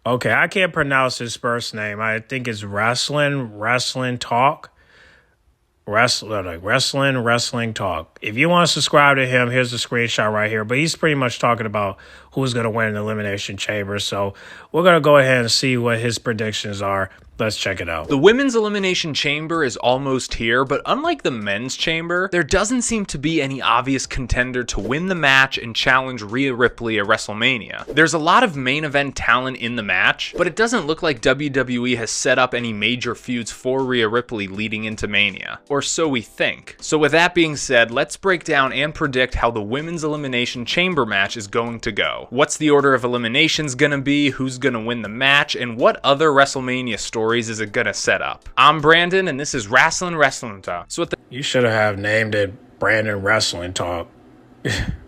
Okay, I can't pronounce his first name. I think it's Wrasslin Talk. Wrestling Wrestling Talk. If you want to subscribe to him, here's a screenshot right here. But he's pretty much talking about who's going to win in the Elimination Chamber. So we're going to go ahead and see what his predictions are. Let's check it out. The women's elimination chamber is almost here, but unlike the men's chamber, there doesn't seem to be any obvious contender to win the match and challenge Rhea Ripley at WrestleMania. There's a lot of main event talent in the match, but it doesn't look like WWE has set up any major feuds for Rhea Ripley leading into Mania, or so we think. So with that being said, let's break down and predict how the women's elimination chamber match is going to go. What's the order of eliminations gonna be, who's gonna win the match, and what other WrestleMania stories is it gonna set up? I'm Brandon, and this is Wrasslin Wrestlin Talk. You should have named it Brandon Wrestling Talk,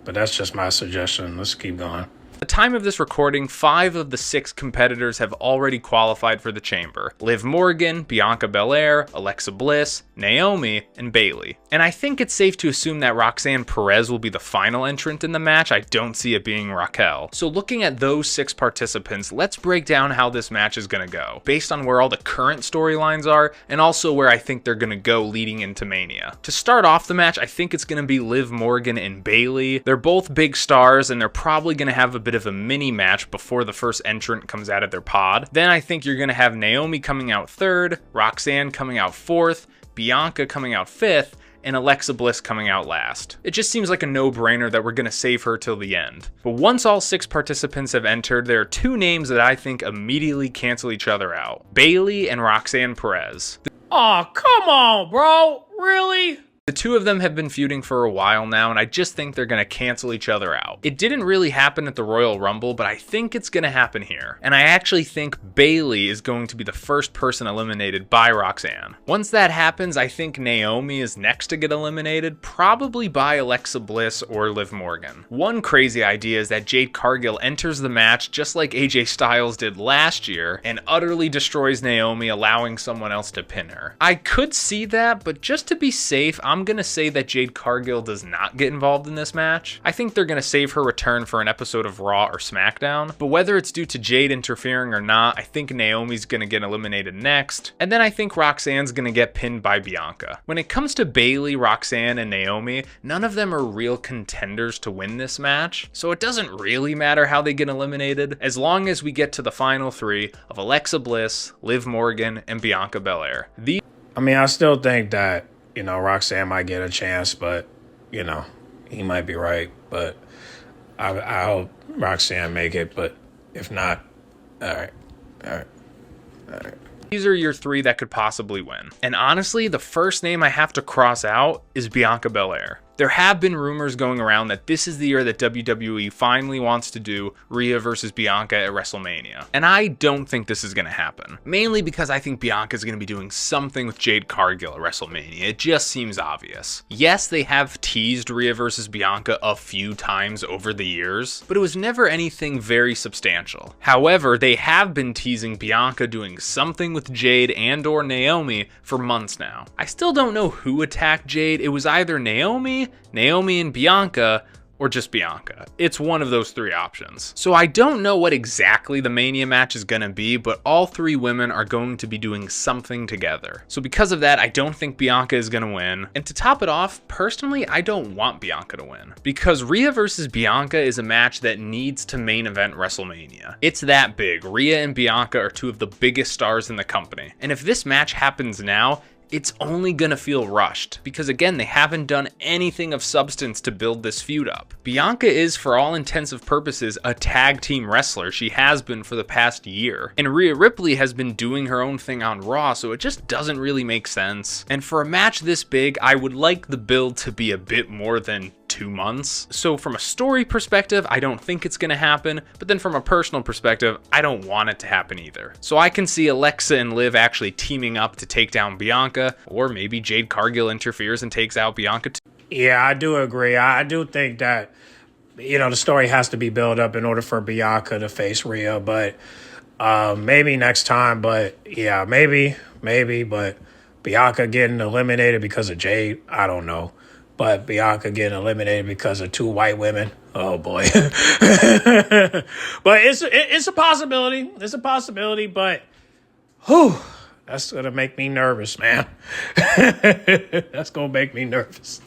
but that's just my suggestion. Let's keep going. At the time of this recording, 5 of the 6 competitors have already qualified for the chamber. Liv Morgan, Bianca Belair, Alexa Bliss, Naomi, and Bayley. And I think it's safe to assume that Roxanne Perez will be the final entrant in the match. I don't see it being Raquel. So looking at those 6 participants, let's break down how this match is gonna go, based on where all the current storylines are, and also where I think they're gonna go leading into Mania. To start off the match, I think it's gonna be Liv Morgan and Bayley. They're both big stars, and they're probably gonna have a bit of a mini match before the first entrant comes out of their pod. Then I think you're gonna have Naomi coming out 3rd, Roxanne coming out 4th, Bianca coming out 5th, and Alexa Bliss coming out last. It just seems like a no-brainer that we're gonna save her till the end. But once all 6 participants have entered, there are 2 names that I think immediately cancel each other out: Bayley and Roxanne Perez. Oh, come on, bro. Really? The 2 of them have been feuding for a while now, and I just think they're gonna cancel each other out. It didn't really happen at the Royal Rumble, but I think it's gonna happen here. And I actually think Bayley is going to be the first person eliminated by Roxanne. Once that happens, I think Naomi is next to get eliminated, probably by Alexa Bliss or Liv Morgan. One crazy idea is that Jade Cargill enters the match just like AJ Styles did last year and utterly destroys Naomi, allowing someone else to pin her. I could see that, but just to be safe, I'm gonna say that Jade Cargill does not get involved in this match. I think they're gonna save her return for an episode of Raw or SmackDown, but whether it's due to Jade interfering or not, I think Naomi's gonna get eliminated next, and then I think Roxanne's gonna get pinned by Bianca. When it comes to Bayley, Roxanne, and Naomi, none of them are real contenders to win this match, so it doesn't really matter how they get eliminated, as long as we get to the final 3 of Alexa Bliss, Liv Morgan, and Bianca Belair. I still think that Roxanne might get a chance, but, he might be right. But I hope Roxanne make it, but if not, all right. These are your 3 that could possibly win. And honestly, the first name I have to cross out is Bianca Belair. There have been rumors going around that this is the year that WWE finally wants to do Rhea versus Bianca at WrestleMania. And I don't think this is going to happen. Mainly because I think Bianca is going to be doing something with Jade Cargill at WrestleMania. It just seems obvious. Yes, they have teased Rhea versus Bianca a few times over the years, but it was never anything very substantial. However, they have been teasing Bianca doing something with Jade and or Naomi for months now. I still don't know who attacked Jade. It was either Naomi and Bianca, or just Bianca. It's one of those 3 options. So I don't know what exactly the Mania match is gonna be, but all 3 women are going to be doing something together. So because of that, I don't think Bianca is gonna win. And to top it off, personally, I don't want Bianca to win. Because Rhea versus Bianca is a match that needs to main event WrestleMania. It's that big. Rhea and Bianca are 2 of the biggest stars in the company. And if this match happens now, it's only gonna feel rushed, because again, they haven't done anything of substance to build this feud up. Bianca is, for all intents and purposes, a tag team wrestler. She has been for the past year. And Rhea Ripley has been doing her own thing on Raw, so it just doesn't really make sense. And for a match this big, I would like the build to be a bit more than 2 months. So from a story perspective, I don't think it's gonna happen, but then from a personal perspective, I don't want it to happen either. So I can see Alexa and Liv actually teaming up to take down Bianca, or maybe Jade Cargill interferes and takes out Bianca too. Yeah, I do agree. I do think that, the story has to be built up in order for Bianca to face Rhea, but maybe next time, but yeah, maybe, but Bianca getting eliminated because of Jade, I don't know. But Bianca getting eliminated because of 2 white women, Oh boy. But it's a possibility. It's a possibility, but whew, that's gonna make me nervous, man. That's gonna make me nervous.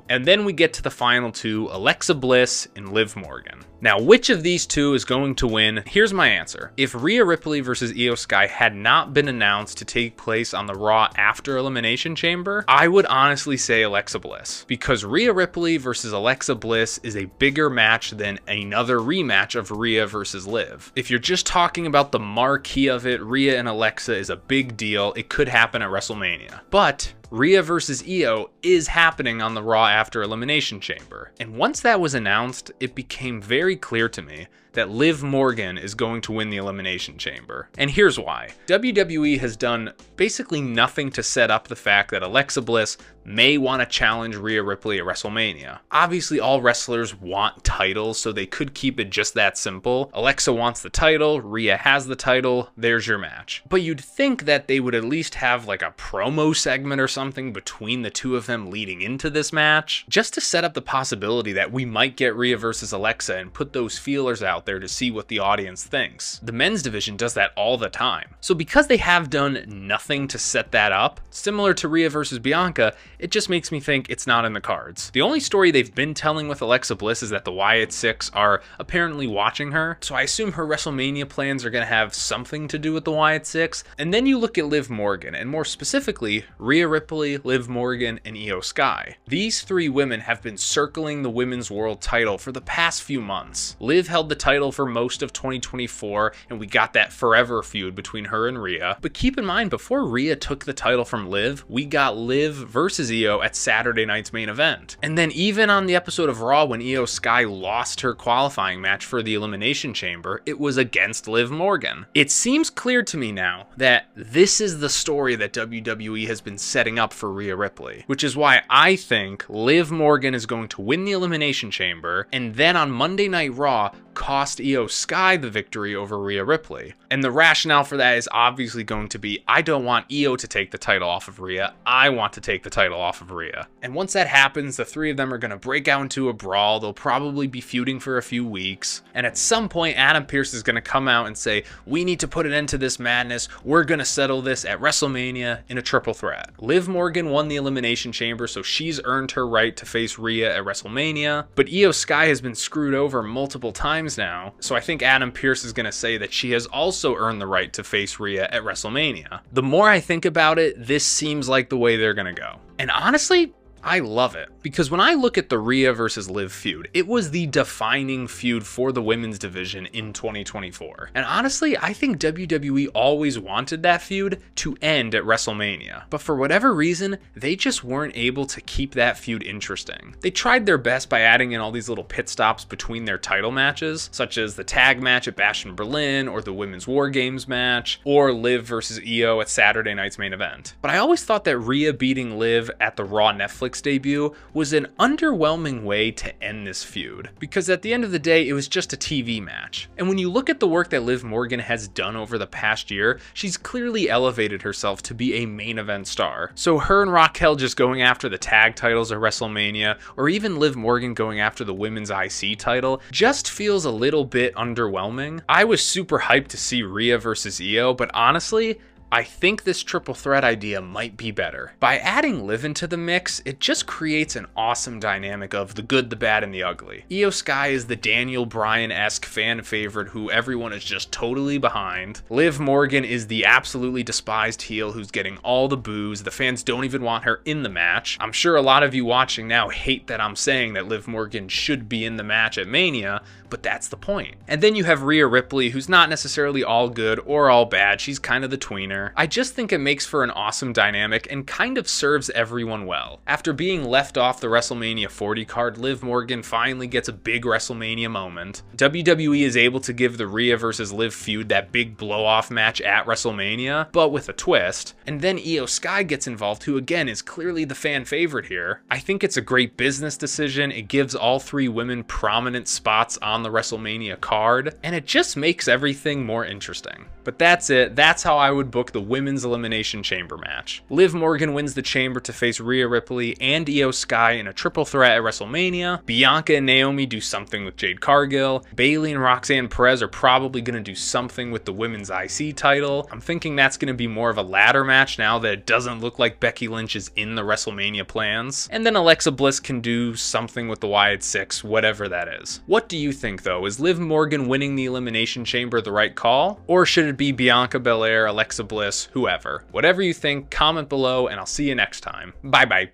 And then we get to the final two, Alexa Bliss and Liv Morgan. Now, which of these two is going to win? Here's my answer. If Rhea Ripley versus Io Sky had not been announced to take place on the Raw after Elimination Chamber, I would honestly say Alexa Bliss, because Rhea Ripley versus Alexa Bliss is a bigger match than another rematch of Rhea versus Liv. If you're just talking about the marquee of it, Rhea and Alexa is a big deal. It could happen at WrestleMania. But Rhea versus Io is happening on the Raw after Elimination Chamber. And once that was announced, it became very clear to me that Liv Morgan is going to win the Elimination Chamber. And here's why. WWE has done basically nothing to set up the fact that Alexa Bliss may want to challenge Rhea Ripley at WrestleMania. Obviously, all wrestlers want titles, so they could keep it just that simple. Alexa wants the title, Rhea has the title, there's your match. But you'd think that they would at least have like a promo segment or something between the two of them leading into this match, just to set up the possibility that we might get Rhea versus Alexa and put those feelers out there to see what the audience thinks. The men's division does that all the time. So because they have done nothing to set that up, similar to Rhea versus Bianca, it just makes me think it's not in the cards. The only story they've been telling with Alexa Bliss is that the Wyatt Six are apparently watching her, so I assume her WrestleMania plans are going to have something to do with the Wyatt Six. And then you look at Liv Morgan, and more specifically, Rhea Ripley, Liv Morgan, and Io Sky. These three women have been circling the women's world title for the past few months. Liv held the title for most of 2024, and we got that forever feud between her and Rhea. But keep in mind, before Rhea took the title from Liv, we got Liv versus Io at Saturday night's main event. And then even on the episode of Raw when Io Sky lost her qualifying match for the Elimination Chamber, it was against Liv Morgan. It seems clear to me now that this is the story that WWE has been setting up for Rhea Ripley, which is why I think Liv Morgan is going to win the Elimination Chamber, and then on Monday Night Raw, cost Io Sky the victory over Rhea Ripley. And the rationale for that is obviously going to be, I don't want Io to take the title off of Rhea, I want to take the title off of Rhea. And once that happens, the three of them are going to break out into a brawl. They'll probably be feuding for a few weeks, and at some point Adam Pearce is going to come out and say, we need to put an end to this madness, we're going to settle this at WrestleMania in a triple threat. Liv Morgan won the Elimination Chamber, so she's earned her right to face Rhea at WrestleMania, but Io Sky has been screwed over multiple times now, so I think Adam Pearce is going to say that she has also earned the right to face Rhea at WrestleMania. The more I think about it, this seems like the way they're going to go. And honestly, I love it, because when I look at the Rhea versus Liv feud, it was the defining feud for the women's division in 2024. And honestly, I think WWE always wanted that feud to end at WrestleMania. But for whatever reason, they just weren't able to keep that feud interesting. They tried their best by adding in all these little pit stops between their title matches, such as the tag match at Bash in Berlin, or the Women's War Games match, or Liv versus Io at Saturday night's main event. But I always thought that Rhea beating Liv at the Raw Netflix debut was an underwhelming way to end this feud, because at the end of the day, it was just a TV match. And when you look at the work that Liv Morgan has done over the past year, she's clearly elevated herself to be a main event star. So her and Raquel just going after the tag titles at WrestleMania, or even Liv Morgan going after the women's IC title, just feels a little bit underwhelming. I was super hyped to see Rhea versus Io, but honestly, I think this triple threat idea might be better. By adding Liv into the mix, it just creates an awesome dynamic of the good, the bad, and the ugly. Io Sky is the Daniel Bryan-esque fan favorite who everyone is just totally behind. Liv Morgan is the absolutely despised heel who's getting all the boos. The fans don't even want her in the match. I'm sure a lot of you watching now hate that I'm saying that Liv Morgan should be in the match at Mania, but that's the point. And then you have Rhea Ripley, who's not necessarily all good or all bad. She's kind of the tweener. I just think it makes for an awesome dynamic and kind of serves everyone well. After being left off the WrestleMania 40 card, Liv Morgan finally gets a big WrestleMania moment. WWE is able to give the Rhea versus Liv feud that big blow-off match at WrestleMania, but with a twist. And then Io Sky gets involved, who again is clearly the fan favorite here. I think it's a great business decision. It gives all three women prominent spots on the WrestleMania card, and it just makes everything more interesting. But that's it. That's how I would book the Women's Elimination Chamber match. Liv Morgan wins the Chamber to face Rhea Ripley and Io Sky in a triple threat at WrestleMania. Bianca and Naomi do something with Jade Cargill. Bayley and Roxanne Perez are probably going to do something with the Women's IC title. I'm thinking that's going to be more of a ladder match now that it doesn't look like Becky Lynch is in the WrestleMania plans. And then Alexa Bliss can do something with the Wyatt Six, whatever that is. What do you think though? Is Liv Morgan winning the Elimination Chamber the right call? Or should it be Bianca Belair, Alexa Bliss, whoever? Whatever you think, comment below and I'll see you next time. Bye bye.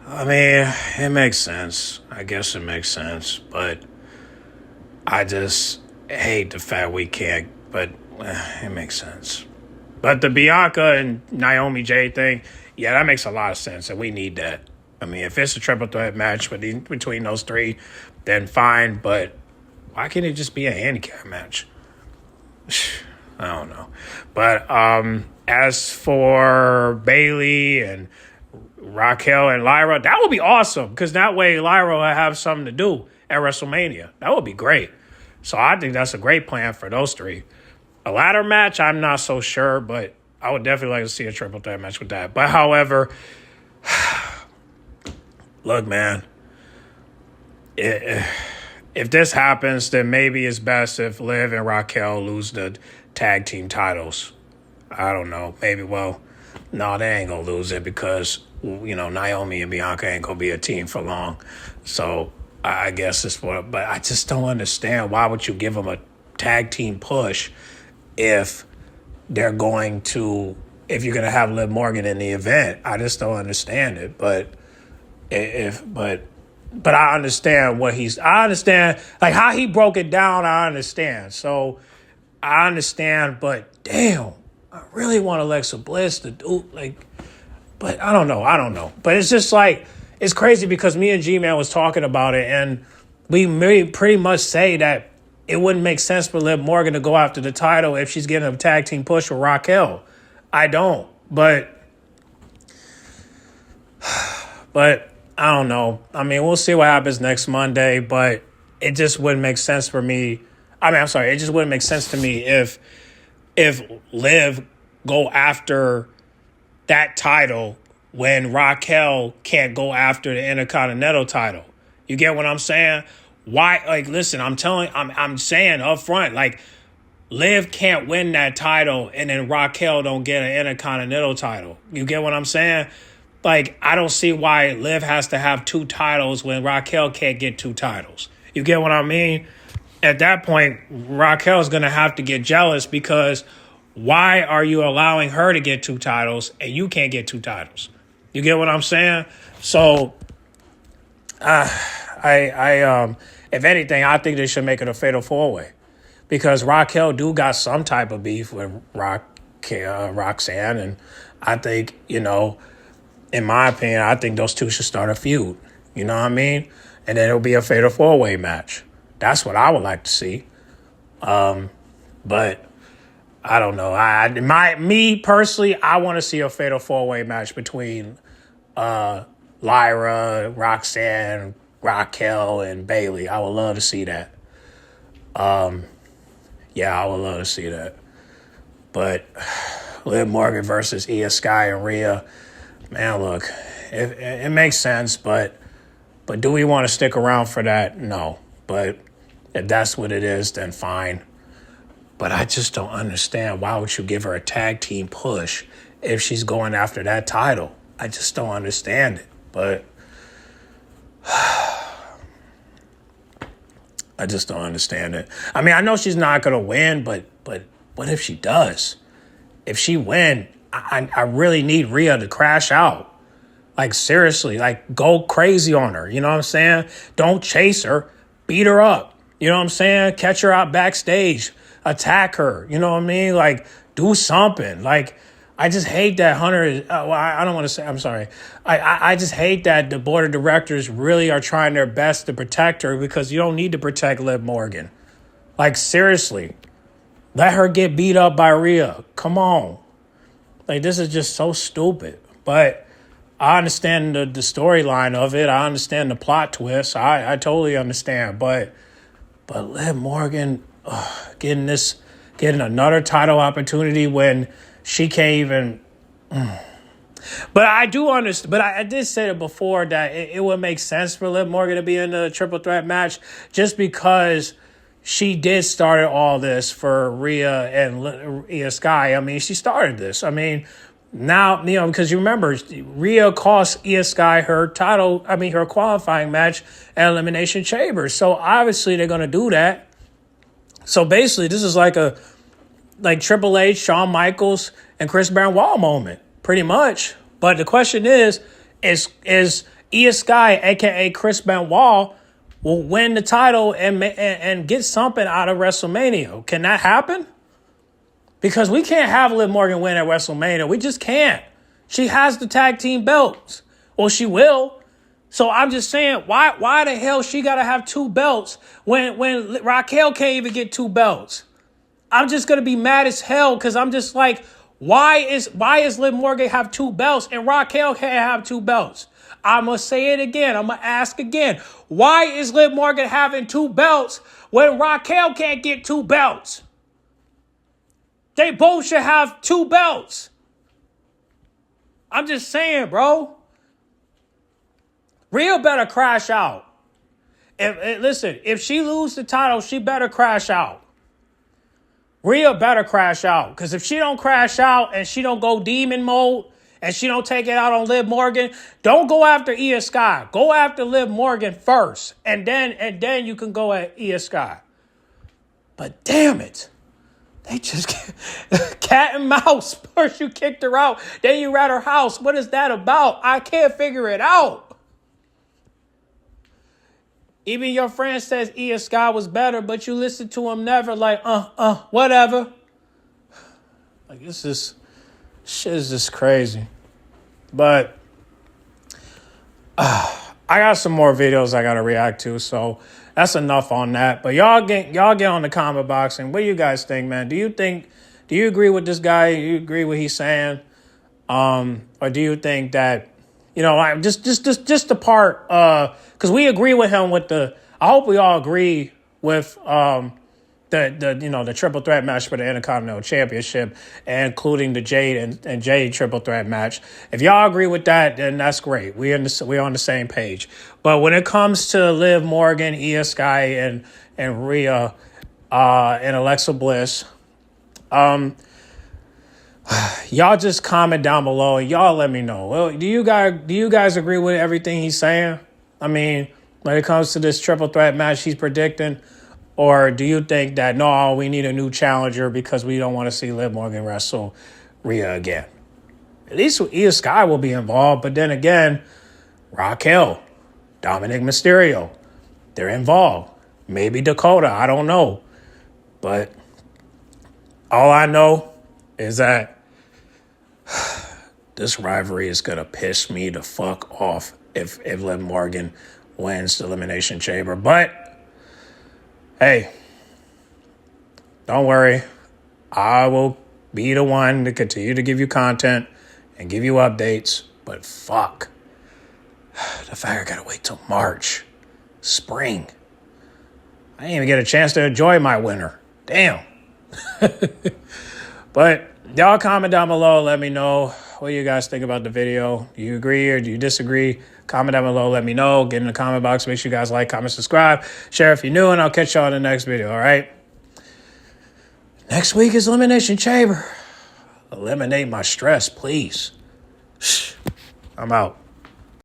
I mean, it makes sense. I guess it makes sense, but I just hate the fact we can't, but it makes sense. But the Bianca and Naomi Jade thing, yeah, that makes a lot of sense, and we need that. I mean, if it's a triple threat match between those three, then fine, but why can't it just be a handicap match? I don't know. But as for Bayley and Raquel and Lyra, that would be awesome because that way Lyra will have something to do at WrestleMania. That would be great. So I think that's a great plan for those three. A ladder match, I'm not so sure, but I would definitely like to see a triple threat match with that. But however, look, man, if this happens, then maybe it's best if Liv and Raquel lose the tag team titles. I don't know. Maybe, well, no, they ain't going to lose it because, you know, Naomi and Bianca ain't going to be a team for long. So I guess it's what, but I just don't understand. Why would you give them a tag team push if they're going to, if you're going to have Liv Morgan in the event? I just don't understand it. But but I understand I understand, like, how he broke it down, I understand. So I understand, but damn, I really want Alexa Bliss to do, like, but I don't know. But it's just like, it's crazy because me and G-Man was talking about it, and we pretty much say that it wouldn't make sense for Liv Morgan to go after the title if she's getting a tag team push with Raquel. I don't, but I don't know. I mean, we'll see what happens next Monday, but it just wouldn't make sense for me. It just wouldn't make sense to me if Liv go after that title when Raquel can't go after the Intercontinental title. You get what I'm saying? Why? Like, listen, I'm saying up front, like, Liv can't win that title and then Raquel don't get an Intercontinental title. You get what I'm saying? Like, I don't see why Liv has to have two titles when Raquel can't get two titles. You get what I mean? At that point, Raquel's going to have to get jealous because why are you allowing her to get two titles and you can't get two titles? You get what I'm saying? So, if anything, I think they should make it a fatal four-way because Raquel do got some type of beef with Roxanne, and I think, you know, in my opinion, I think those two should start a feud. You know what I mean? And then it'll be a fatal four-way match. That's what I would like to see. But I don't know. Me personally, I want to see a fatal four-way match between Lyra, Roxanne, Raquel, and Bayley. I would love to see that. Yeah, I would love to see that. But Liv Morgan versus Io Sky and Rhea, man, look, it makes sense, but do we want to stick around for that? No. But if that's what it is, then fine. But I just don't understand. Why would you give her a tag team push if she's going after that title? I just don't understand it. But I just don't understand it. I mean, I know she's not going to win, but what if she does? If she win, I really need Rhea to crash out. Like, seriously, like, go crazy on her. You know what I'm saying? Don't chase her. Beat her up. You know what I'm saying? Catch her out backstage. Attack her. You know what I mean? Like, do something. Like, I just hate that Hunter. I don't want to say, I'm sorry. I just hate that the board of directors really are trying their best to protect her because you don't need to protect Liv Morgan. Like, seriously. Let her get beat up by Rhea. Come on. Like, this is just so stupid. But I understand the storyline of it. I understand the plot twist. I totally understand. But But Liv Morgan getting another title opportunity when she can't even. But I do understand. But I did say it before that it would make sense for Liv Morgan to be in the triple threat match just because she did start all this for Rhea and Io Sky. I mean, she started this. I mean, now, because you remember, Rhea cost Io Sky her her qualifying match at Elimination Chamber. So obviously they're going to do that. So basically, this is like Triple H, Shawn Michaels, and Chris Benoit moment, pretty much. But the question is Io Sky, a.k.a. Chris Benoit, will win the title and get something out of WrestleMania? Can that happen? Because we can't have Liv Morgan win at WrestleMania. We just can't. She has the tag team belts. Well, she will. So I'm just saying, why the hell she got to have 2 belts when Raquel can't even get 2 belts? I'm just going to be mad as hell because I'm just like, why is Liv Morgan have 2 belts and Raquel can't have 2 belts? I'm going to say it again. I'm going to ask again. Why is Liv Morgan having 2 belts when Raquel can't get 2 belts? They both should have 2 belts. I'm just saying, bro. Rhea better crash out. Listen, if she lose the title, she better crash out. Rhea better crash out. Because if she don't crash out and she don't go demon mode and she don't take it out on Liv Morgan, don't go after Io Sky. Go after Liv Morgan first. And then you can go at Io Sky. But damn it. They just cat and mouse. First you kicked her out, then you at her house. What is that about? I can't figure it out. Even your friend says Io Sky was better, but you listen to him never like, whatever. Like, shit is just crazy. But I got some more videos I got to react to, so that's enough on that. But y'all get on the comment box and what do you guys think, man? Do you agree with this guy? Do you agree what he's saying? Or do you think that, just the part, because we agree with him I hope we all agree with the triple threat match for the Intercontinental Championship, including the Jade and Jade triple threat match. If y'all agree with that, then that's great. We're on the same page. But when it comes to Liv Morgan, Io Sky, and Rhea, and Alexa Bliss, y'all just comment down below and y'all let me know. Well, do you guys agree with everything he's saying? I mean, when it comes to this triple threat match he's predicting. Or do you think that, no, we need a new challenger because we don't want to see Liv Morgan wrestle Rhea again? At least Io Sky will be involved. But then again, Raquel, Dominic Mysterio, they're involved. Maybe Dakota, I don't know. But all I know is that this rivalry is going to piss me the fuck off if Liv Morgan wins the Elimination Chamber. But hey, don't worry. I will be the one to continue to give you content and give you updates. But fuck. The fact I gotta wait till March. Spring. I didn't even get a chance to enjoy my winter. Damn. But y'all comment down below. Let me know what you guys think about the video. Do you agree or do you disagree? Comment down below. Let me know. Get in the comment box. Make sure you guys like, comment, subscribe. Share if you're new. And I'll catch y'all in the next video. All right? Next week is Elimination Chamber. Eliminate my stress, please. I'm out.